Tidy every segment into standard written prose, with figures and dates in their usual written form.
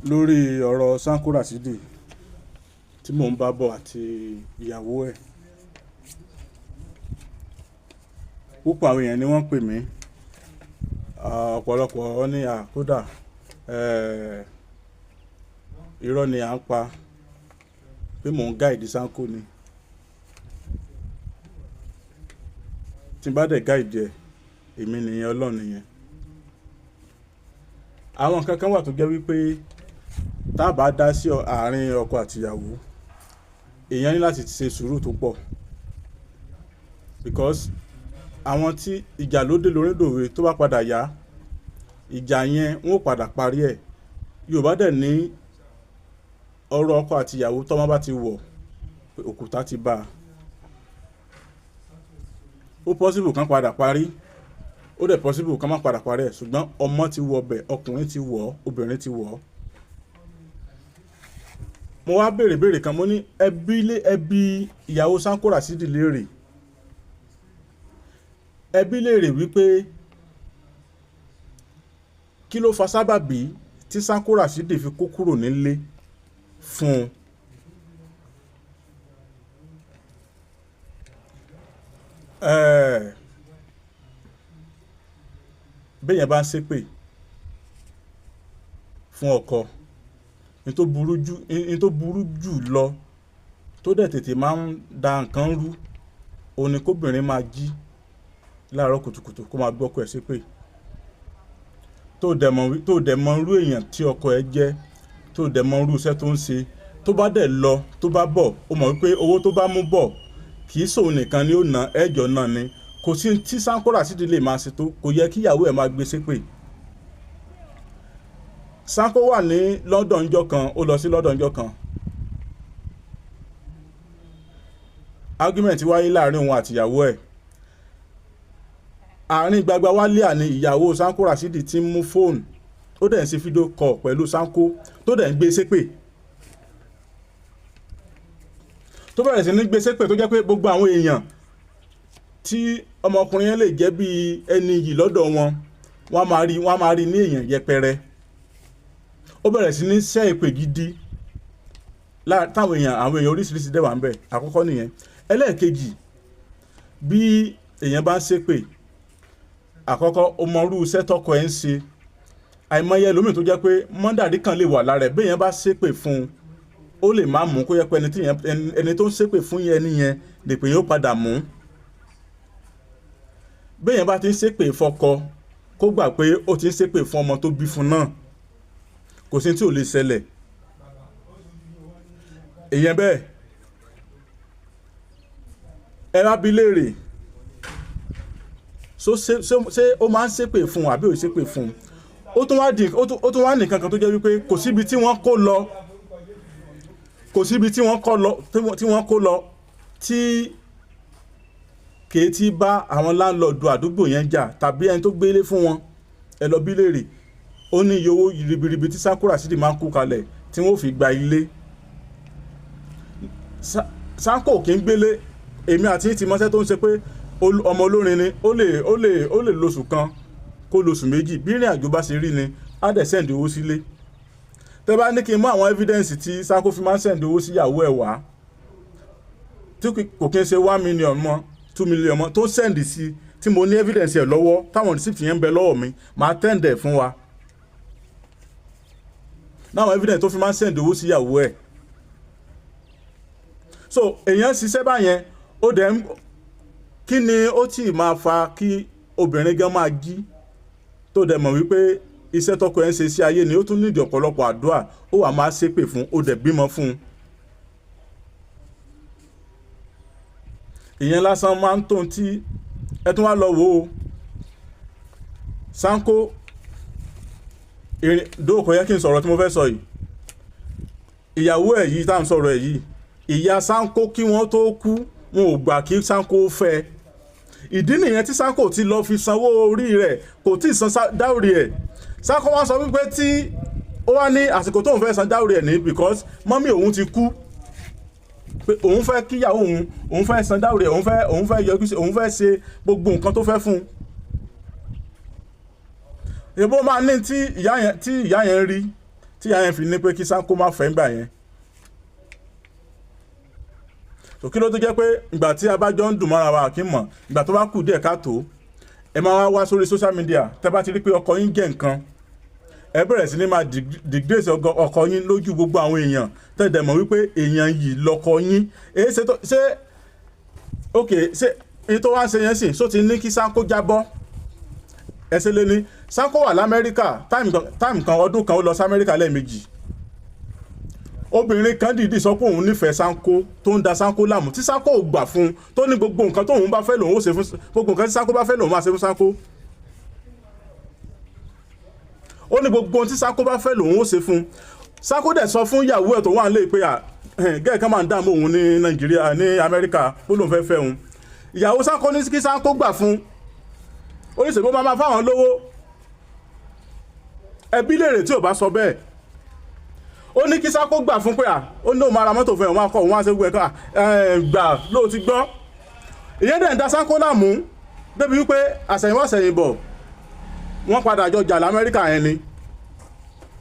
lórí ọ̀rọ̀ Sanko Rashidi tí mò ń bá bọ̀ àti ìyàwó ẹ̀. Púpọ̀ àwọn èèyàn ni wọ́n pè mí, ọ̀pọ̀lọpọ̀ wọn ní kódà irọ́ ni à ń pa pé mò ń gáìdì Sanko ni. Tí n bá dẹ̀ gáìdì ẹ̀, èmi nìyẹn, Ọlọ́run nìyẹn. Àwọn nǹkan kan wà tó jẹ́ wípé tá a bá dá sí àárín ọkọ àtìyàwó, èèyàn ní láti ṣe sùúrù tó pọ̀, because àwọn tí ìjà ló dé lórí dòwe tó bá padà yá, ìjà yẹn wọn ò padà parí ẹ̀. Yorùbá dẹ̀ ní ọ̀rọ̀ ọkọ àtìyàwó tọ́mọ bá ti wọ̀ òkúta ti bá a. Ó possible kan padà parí, ó dẹ̀ possible kan má padà parí ẹ̀, ṣùgbọ́n ọmọ ti wọ bẹ̀, ọkùnrin ti wọ̀, obìnrin ti wọ̀. Mo wá béèrè kan, mo ní ẹbí ìyàwó Sanko Rashidi léèrè. Ẹbí léèrè wípé kí ló fa sábàbí tí Sanko Rashidi fi kó kúrò nílé fún un. Béèyàn bá ń ṣépè fún ọkọ, ní tó burú jù lọ tó dẹ̀ tètè máa ń da nǹkan rú, òun ni kóbìnrin máa jí láàárọ̀ kùtùkùtù kó máa gbọ́ ọkọ ẹ̀ ṣépè. Tó dẹ̀ mọ irú èèyàn tí ọkọ ẹ̀ jẹ́, tó dẹ̀ mọ irú iṣẹ́ tó ń ṣe, tó bá dẹ̀ lọ tó bá bọ̀, ó mọ̀ wípé owó tó bá mú bọ̀ kì í ṣòun nìkan ni ó ná, ẹjọ́ náà ni. Kò sí tí Sanko Rashidi lè máa ṣe tó, kò yẹ kí ìyàwó ẹ̀ máa gbé ṣépè. Sanko wà ní London ńjọ́ kan, ó lọ sí London ńjọ́ kan. Argument wáyé láàrin òun àti ìyàwó ẹ̀. Àárín gbagba wálé àní ìyàwó Sanko Rashidi ti ń mú fóònù, ó dẹ̀ ń ṣe fídíò kọ̀ pẹ̀lú Sanko, tó dẹ̀ ń gbé ṣépè. Tó bẹ̀rẹ̀ sí ní gbé ṣépè tó jẹ́ pé gbogbo àwọn èèyàn tí ọmọkùnrin yẹn lè jẹ́ bí ẹni yìí lọ́dọ̀ wọn, wọ́n máa rí ní èèyàn yẹpẹrẹ. Ó bẹ̀rẹ̀ sí ní ṣẹ́ èpè gidi táwọn èèyàn oríṣiríṣi dẹ̀ wà ń bẹ̀. Àkọ́kọ́ nìyẹn. Ẹlẹ́ẹ̀kejì, bí èèyàn bá ń ṣépè, àkọ́kọ́ ó mọ irú iṣẹ́ tọkọ ẹ̀ ń ṣe. Àìmọye ẹlòmíì tó jẹ́ pé mọ́dàrí kan lè wà lára ẹ̀, bí èèyàn bá ṣépè fún un, ó lè má mú, kó yẹ pé ẹni tó ń ṣépè fún ẹni yẹn lè pè yóò padà mú. Bí èèyàn bá ti ń ṣépè fọ́kọ, kó gbà pé ó ti ń ṣépè fún ọmọ tó bí fún náà, kò sí tí ò lè ṣẹlẹ̀. Èèyàn bẹ́ẹ̀, ẹ bá bi léèrè, ṣé ó máa ń ṣépè fún àbí ò ṣépè fún? Ó tún wá nìkan kan tó jẹ́ wípé kò síbi tí wọ́n kó lọ, tí kèé tí bá àwọn láńlọ́ọ̀dù àdúgbò yẹn jà tàbí ẹni tó gbélé fún wọn. Ẹ lọ bi léèrè, ó ní iye owó ribiribi tí Sanko Rashidi máa ń kó kalẹ̀ tí wọ́n fi gba ilé. Sanko kì í gbélé, èmi àti ti mọ́ṣẹ́ tó ń ṣe pé ọmọ olórin ni, ó lè lóṣù kan kó lóṣù méjì, bí ìrìn àjò bá ṣe rí ni á dẹ̀ sẹ́ǹdì owó sílé. Tẹ́ bá ní kí n mú àwọn evidence tí Sanko fi máa ń sẹ́ǹdì owó sí ìyàwó ẹ̀ wá, tí kò kí n ṣe 1 million mọ́, 2 million mọ́, tó sẹ́ǹdì sí, tí mo ní evidence ẹ̀ lọ́wọ́, táwọn receipt yẹn ń bẹ lọ́wọ́ mi, máa tẹ́ǹdẹ̀ fún wa. Náwọn evidence tó fi máa ń sẹ́ǹdì owó sí ìyàwó ẹ̀. So èèyàn ṣiṣẹ́ báyẹn, ó dẹ̀ ń, kí ni ó tí máa fa kí obìnrin gan máa jí tó dẹ̀ mọ̀ wípé iṣẹ́ tọkọ ẹ̀ ń ṣe sí ayé ni, ó tún nídìí ọ̀pọ̀lọpọ̀ àdúrà, ó wà máa ṣépè fún, ó dẹ̀ bímọ fún un. Ìyẹn lásán máa ń tó tí ẹ tún wá lọ wò ó. Sanko dóòkò yẹ kí n sọ̀rọ̀ tí mo fẹ́ sọ yìí. Ìyàwó ẹ̀ yìí tá à ń sọ̀rọ̀ ẹ̀ yìí, ìyá Sanko kí wọ́n tó kú, wọn ò gbà kí Sanko fẹ́. Ìdí nìyẹn tí Sanko ti lọ fi sanwó orí rẹ̀, kò tí ì san dáwòrì ẹ̀. Sanko wá sọ wípé tí ó wá ní àsìkò tóun fẹ́ san dáwòrì ẹ̀ ní because mọ́mí òun ti kú, pé òun fẹ́ kíyàwó òun fẹ́ san dáwòrì ẹ̀, òun fẹ́ yọjú sí, òun fẹ́ ṣe gbogbo nǹkan tó fẹ́ fún un. Èbó máa ní tí ìyá yẹn rí tí ìyá yẹn fi ní pé kí Sanko má fẹ́ gbà yẹn. So kí ló tó jẹ́ pé ìgbà tí a bá jọ ń dùn mọ́ra wa kí n mọ̀ ìgbà tó bá kù díẹ̀ káàtó ẹ máa wá sórí social media tẹ́ bá ti rí pé ọkọ yín jẹ́ nǹkan ẹ bẹ̀rẹ̀ sí ní máa disgrace ọkọ yín lójú gbogbo àwọn èèyàn tẹ́ mọ̀ wípé èèyàn yìí lọ́kọ yín ṣé ok ṣé èyí tó wá ń ṣe yẹn sìn só ti ní kí Sanko jábọ́ ẹsẹ̀ lé ní Sanko wà l'Amẹ́ríkà time kan ọdún kan ó lọ sí Amẹ́ríkà lẹ́ẹ̀mejì obìnrin kan dìídì sọ pé òun nífẹ̀ẹ́ Sanko tó ń da Sanko láàmú tí Sanko ò gbà fún un tó ní gbogbo nǹkan tóun bá fẹ́ lòun ó ṣe fún gbogbo nǹkan tí Sanko bá fẹ́ lòun máa ṣe fún Sanko ó ní gbogbo ohun tí Sanko bá fẹ́ lòun ó ṣe fún Sanko dẹ̀ sọ fún ìyàwó ẹ̀ tó wà nílé pé gẹ́gẹ́ kan máa ń dààmú òun ní Nàìjíríà ní Amẹ́ríkà ó lòun fẹ́ fẹ́ òun ìyàwó Sanko ní kí Sanko gbà fún oníṣègùn máa fáwọn lówó ẹbí lèrè tí ò bá sọ bẹ́ẹ̀ ó ní kí Sanko gbà fún pé ó ní òun máa ra mọ́tò fún ẹ̀ wọ́n á kọ́ òun á ṣe gbọ́ gbà lóò ti gbọ́ ìyẹn dẹ̀ ń da Sanko láàmú débi wípé àṣẹ̀yìnwá àṣẹ̀yìnbọ̀ wọ́n padà jọ jà l'Amẹ́ríkà yẹn ni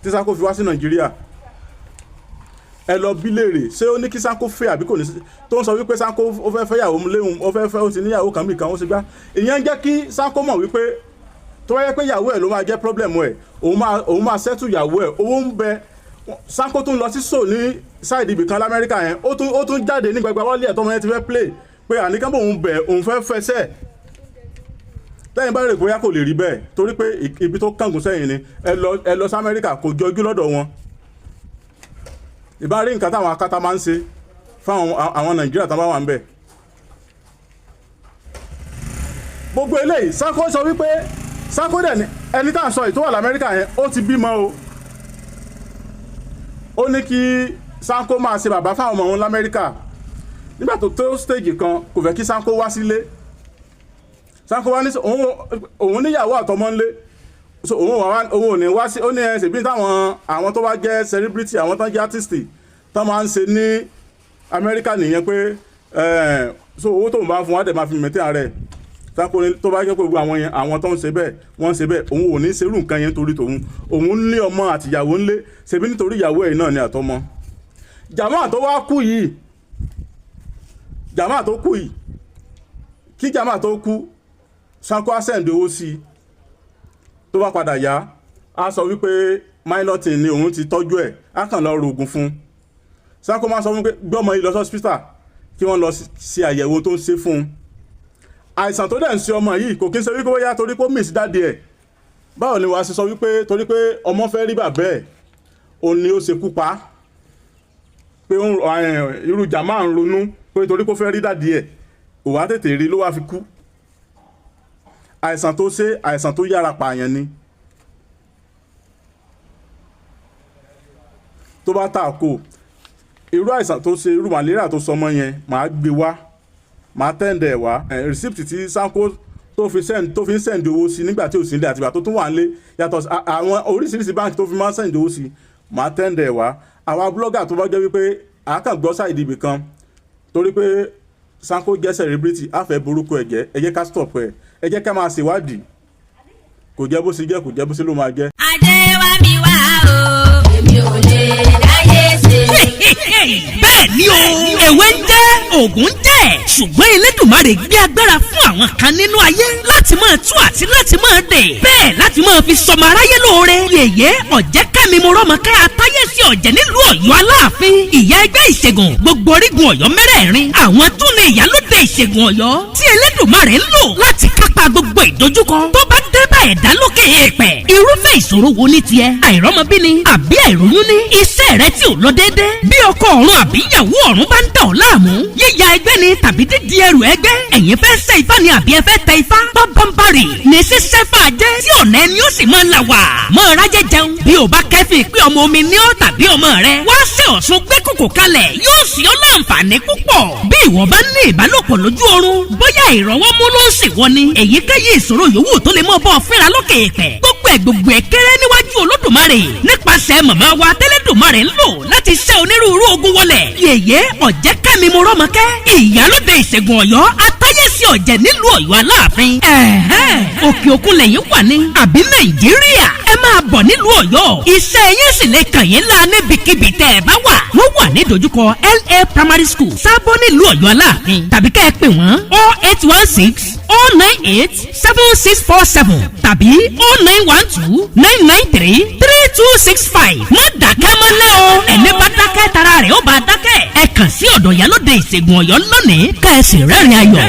tí Sanko fi wá sí Nàìjíríà ẹ lọ bí léèrè ṣé ó ní kí Sanko fẹ́ àbí kò ní tó ń sọ wípé Sanko ó fẹ́ fẹ́yàwó léhùn ó fẹ́ fẹ́ ó ti níyàwó kan mìkan ó sì gbá ìyẹn jẹ́ kí Sanko mọ̀ wípé tó wáyé pé ìyàwó ẹ̀ ló máa jẹ́ problem ẹ̀ òun máa settle ìyàwó ẹ̀ owó ń bẹ Sanko tún lọ sí so ní sáìdì ibì kan l'Amẹ́ríkà yẹn ó tún jáde ní gbẹgbẹ wọlé ẹ̀ tọ́mọ yẹn ti fẹ́ play pé àníkàn bòun bẹ̀ òun fẹ́ fẹsẹ̀ lẹ́yìn bá rè bóyá kò lè rí bẹ́ẹ̀ torí pé ibi tó kángun sẹ́yìn ni ẹ lọ sí Amẹ́ríkà kò jọjú lọ́dọ̀ wọn ìbá rí nǹkan táwọn akátá máa ń ṣe fáwọn àwọn Nàìjíríà tán bá wà ń bẹ̀ gbogbo eléyìí Sanko sọ wípé Sanko dẹ̀ ẹni tá à ń sọ ìtọ́wà l'Amẹ́ríkà yẹn ó ti bímọ o ó ní kí Sanko máa ṣe bàbá fáwọn ọmọ òun l'Amẹ́ríkà nígbà tó tó stage kan kò fẹ́ kí Sanko wá sílé Sanko wá ní òun níyàwó àtọmọ ńlé so òun ò ní wá sí ó ní ẹsẹ̀ bí táwọn àwọn tó bá jẹ́ celebrity àwọn tó jẹ́ artist tó máa ń ṣe ní Amẹ́ríkà nìyẹn pé so owó tóun bá fún wa dẹ̀ máa fi mẹ́tẹ́ ààrẹ Sanko ní tó bá jẹ́ pé gbogbo àwọn yẹn àwọn tó ń ṣe bẹ́ẹ̀ wọ́n ń ṣe bẹ́ẹ̀ òun ò ní ṣerú nǹkan yẹn torí tòun òun ní ọmọ àtìyàwó ńlé ṣebí nítorí ìyàwó ẹ̀ náà ni àtọmọ jàmáà tó wá kú yìí jàmáà tó kú yìí kí jàmáà tó kú Sanko á send owó sí i tó bá padà yá á sọ wípé milotin ni òun ti tọ́jú ẹ̀ á kàn lọ rògùn fún Sanko máa sọ fún pé gbọ́mọ yìí lọ hospital kí wọ́n lọ ṣe àyẹ̀wò tó ń ṣe fún un àìsàn tó dẹ̀ ń ṣe ọmọ yìí kò kí ń ṣe wípé bóyá torí pé ó miss dáadé ẹ̀ báwo ni wàá ṣe sọ wípé torí pé ọmọ fẹ́ rí bàbá ẹ̀ òun ni ó ṣe kú pa pé irú jàmáà ń ronú pé torí pé ó fẹ́ rí dáadé ẹ̀ kò wá tètè rí ló wá fi kú àìsàn tó ṣe àìsàn tó yára pààyàn ni tó bá tà kó irú àìsàn tó ṣe irú malaria tó sọmọ yẹn màá gbé wá màá tẹ́ǹdẹ̀ wá receipt tí Sanko tó fi ń send owó sí nígbà tí ò sí ilé àtìgbà tó tún wà nílé yàtọ̀ àwọn oríṣiríṣi báńkì tó fi máa ń send owó sí màá tẹ́ǹdẹ̀ wá àwa blogger tó bá jẹ́ wípé àákàngbọ́ sáìdì ibì kan torí pé Sanko jẹ́ celebrity àfẹ́ burúkú ẹ̀jẹ̀ ẹ jẹ́ ká stop ẹ̀ ẹ jẹ́ ká máa ṣèwádìí kò jẹ́ bó ṣe jẹ́ kò jẹ́ bó ṣe ló máa jẹ́. Adéwà mi wá o èmi ò lè láyé ṣe. bẹ́ẹ̀ ni o ewé ń jẹ́ òògùn ń jẹ́ ṣùgbọ́n Elédùmarè gbé agbára fún àwọn kan nínú ayé láti máa tú àti láti máa dè bẹ́ẹ̀ láti máa fi sọmọ aráyé lóore yèyé Ọ̀jẹ́kẹ́mi Mọ́rọ́mọkẹ́ atáyé sí ọ̀jẹ̀ nílùú Ọ̀yọ́ Aláàfin ìyá ẹgbẹ́ ìṣègùn gbogbo orígun Ọ̀yọ́ mẹ́rẹ̀ẹ̀rin àwọn tún ní ìyálóde ìṣègùn Ọ̀yọ́ tí Elédùmarè ń lò láti kápá gbogbo ìdojúkọ tó bá dé bá ẹ̀dá lókè èèpẹ̀ irúfẹ́ ìṣòro wo ní tiẹ̀ àìrọ́mọbíni àbí àìróyún ní iṣẹ́ rẹ tí ò lọ déédé bí ọkọ ọ̀run àbí ìyàwó ọ̀run bá ń dà ọ́ láàmú yíya ẹgbẹ́ ni tàbí dídí ẹrù ẹgbẹ́ ẹ̀yin fẹ́ ṣe ifá ni àbí ẹ fẹ́ tẹ ifá bábánbárì ní ṣíṣẹ́ fàájẹ́ tí ọ̀nà ẹni ó sì máa là wà mọ́ ọ rájẹ́ jẹun bí o bá kẹ́fìn pé ọmọ omi ní ọ́ tàbí ọmọ rẹ wá sí Ọ̀ṣun gbé kòkò kalẹ̀ yóò sì ọ́ láǹfààní púpọ̀ bí ìwọ bá ní ìbálòpọ̀ lójú oorun bóyá ìrọwọ́mú ló ń ṣèwọ ni èyíkéyìí ìṣòro yòówù tó lè mọ́ bọ́ fẹ́ra lókè èèpẹ̀ gbogbo ẹ̀ kéré níwájú Olódùmarè nípasẹ̀ màmá wa tẹ́lẹ̀dùmarè ń lò láti ṣẹ́ onírúurú ogun wọlẹ̀ yèyé Ọ̀jẹ́kẹ́mi Mọ́rọ́mọkẹ́ ìyálóde ìṣègùn Ọ̀yọ́ atáyé sí ọ̀jẹ̀ nílùú Ọ̀yọ́ Aláàfin. Òkè òkun lẹ́yìn wà ní àbí Nàìjíríà ẹ máa bọ̀ nílùú Ọ̀yọ́ iṣẹ́ yín sì lè kàn yín lá níbikíbi tẹ́ ẹ bá wà. wọ́n wà ní ìdojúkọ LA Primary School Sábó nílùú Ọ̀yọ́ Aláàfin tàbí kẹ́ ẹ pè wọ́n 08160987647 tàbí 09129933265. má dákẹ́ mọ́lẹ́ o ẹni bá dákẹ́ tara rẹ̀ ó bá dákẹ́. ẹ kàn sí ọ̀dọ̀ Ìyálóde Ìṣègùn Ọ̀yọ́ lónìí ká ẹ sì rẹ́rìn ayọ̀.